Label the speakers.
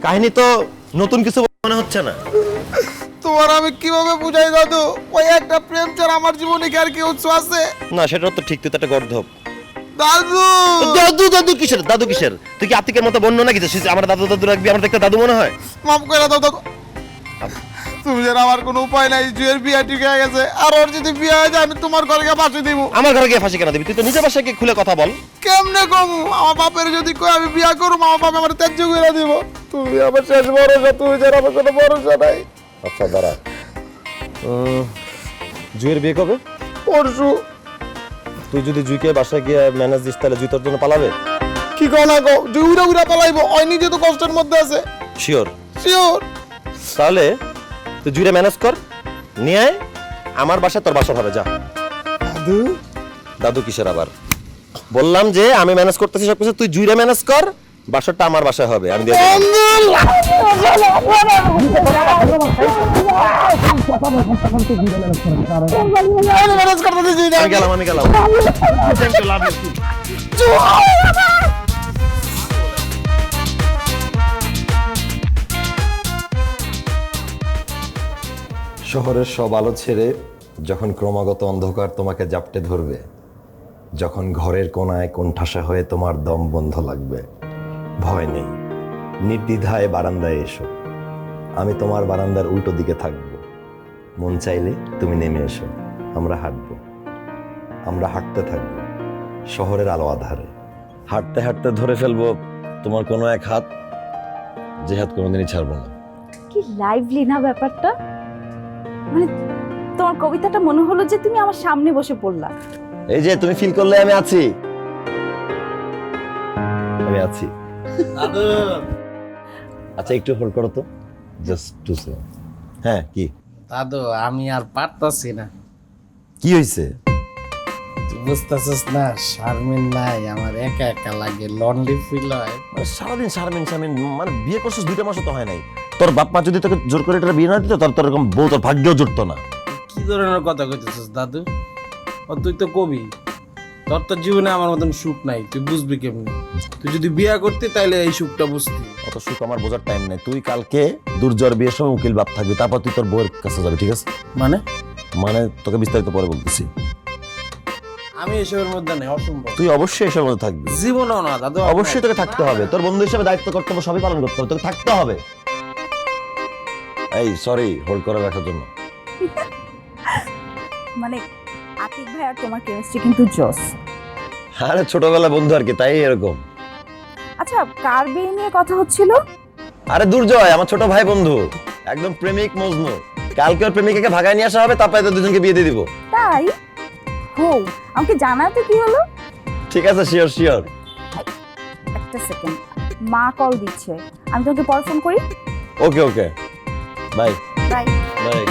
Speaker 1: কাহিনী তো নতুন কিছু মনে হচ্ছে না।
Speaker 2: তোমার আমি কিভাবে বুঝাই দাদু, ওই একটা প্রেম ছাড়া আমার জীবনে কি আর কেউ আছে?
Speaker 1: না সেটা তো ঠিক, তুই তো একটা গর্ধব।
Speaker 2: দাদু
Speaker 1: দাদু দাদু কিসের দাদু কিসের? তুই কি আতিকের মতো বন্য নাকি যে আমার দাদু দাদু রাখবি? আমার দেখতে দাদু মনে হয়?
Speaker 2: মাফ করে দাও দাদু। তুমি যেন আমার কোনো উপায় নাই, জুয়ের বিয়ে ঠিক হয়ে গেছে, আর ওর যদি বিয়ে হয়ে যায় আমি তোমার ঘরে গিয়ে ফাঁসি দিব।
Speaker 1: আমার ঘরে গিয়ে ফাঁসি কেন দিবি? তুই তো নিজের বাসায় গিয়ে খুলে কথা বল।
Speaker 2: কেমনে কমু? আমার বাপের যদি কই আমি বিয়ে করবো, আমার বাপ আমার ত্যায্য করে দিব। তুমি আমার শেষ ভরসা, তুমি যেন আমার কোনো ভরসা নাই।
Speaker 1: আচ্ছা দাঁড়া, জুয়ের বিয়ে কবে?
Speaker 2: পরশু।
Speaker 1: তুই যদি জুইকে বাসায় গিয়ে ম্যানেজ দিস তাহলে জুই তোর জন্য পালাবে?
Speaker 2: কি কও না কও, জুই উড়া উড়া পালাইবো, ওই নিজে তো কষ্টের মধ্যে আছে।
Speaker 1: শিওর?
Speaker 2: শিওর।
Speaker 1: তাহলে তুই জুইরে ম্যানেজ কর, নিয়ে আয় আমার বাসায়, তোর বাসা হবে। যা।
Speaker 2: দাদু
Speaker 1: দাদু কিসের আবার? বললাম যে আমি ম্যানেজ করতেছি সবকিছু, তুই জুইরে ম্যানেজ কর, বাসাটা আমার বাসায় হবে। আমি দিয়ে দেব। আমি গেলাম, আমি গেলাম।
Speaker 3: শহরের সব আলো ছেড়ে যখন ক্রমাগত অন্ধকার তোমাকে জাপটে ধরবে, যখন ঘরের কোনায় কোণঠাসা হয়ে তোমার দম বন্ধ লাগবে, ভয় নেই, নির্দ্বিধায় বারান্দায় এসো। আমি তোমার বারান্দার উল্টো দিকে থাকবো। মন চাইলে তুমি নেমে এসো, আমরা হাঁটবো, আমরা হাঁটতে থাকবো শহরের আলো আধারে। হাঁটতে হাঁটতে ধরে ফেলবো তোমার কোনো এক হাত, যে হাত কোনোদিনই ছাড়বো না।
Speaker 4: কি লাইভলি না ব্যাপারটা, মানে তোমার কবিতাটা মনে হলো যে তুমি আমার সামনে বসে পড়লা।
Speaker 3: এই যে তুমি ফিল করলে আমি আছি, আমি আছি। আচ্ছা একটু হোল্ড করো তো, জাস্ট টু সেকেন্ড। হ্যাঁ কি
Speaker 5: দাদু, আমি আর পারতাছি না।
Speaker 3: কি হয়েছে?
Speaker 5: তুই বুঝতেছিস না, শারমিন নাই, আমার একা একা লাগে, লনলি ফিল হয়।
Speaker 3: মানে সারাদিন শারমিন শারমিন, মানে বিয়ে করছিস 2 মাসও তো হয় নাই। তোর বাপ মা যদি তোকে জোর করে এটা বিয়ে না দিত, তোর এরকম বউ তোর ভাগ্যেও জুটতো না।
Speaker 5: কি ধরনের কথা কইতেছিস দাদু? ও তুই তো কবি, তোর তো জীবনে আমার মতন সুখ নাই, তুই বুঝবি কেমনি? তুই যদি বিয়ে করতি তাইলে এই সুখটা বুঝতি।
Speaker 3: অত সুখ আমার বোঝার টাইম নেই। তুই কালকে দুর্জয়ের বিয়ের সময় উকিল বাপ থাকবি, তারপর তুই তোর বউয়ের কাছে যাবি, ঠিক আছে?
Speaker 5: মানে
Speaker 3: মানে তোকে বিস্তারিত পরে বলতেছি।
Speaker 5: আমি এসবের মধ্যে নেই, অসম্ভব।
Speaker 3: তুই অবশ্যই এসবের মধ্যে থাকবি।
Speaker 5: জীবনও না দাদু,
Speaker 3: অবশ্যই তোকে থাকতে হবে, তোর বন্ধু হিসেবে দায়িত্ব কর্তব্য সবই পালন করতে হবে, তোকে থাকতে হবে। এই সরি হোল্ড করে রাখার জন্য।
Speaker 4: মানে আতিক ভাই আর তোমার কেমিস্ট্রি কিন্তু জোস।
Speaker 3: আরে ছোটবেলা বন্ধু আর কি, তাই এরকম।
Speaker 4: আচ্ছা, কার বিয়ে নিয়ে কথা হচ্ছিল?
Speaker 3: আরে দুর্জয় আমার ছোট ভাই বন্ধু, একদম প্রেমিক মজনু। কালকে ওর প্রেমিকাকে ভাগায় নিয়ে আসা হবে, তারপরে এদের দুজনকে বিয়ে দিয়ে দিব।
Speaker 4: তাই? হো, আমাকে জানাতে কি হলো?
Speaker 3: ঠিক আছে, শিওর শিওর।
Speaker 4: একটা সেকেন্ড, মা কল দিচ্ছে, আমি তোমাকে পরে ফোন করি।
Speaker 3: ওকে ওকে, বাই
Speaker 4: বাই।
Speaker 3: বাই।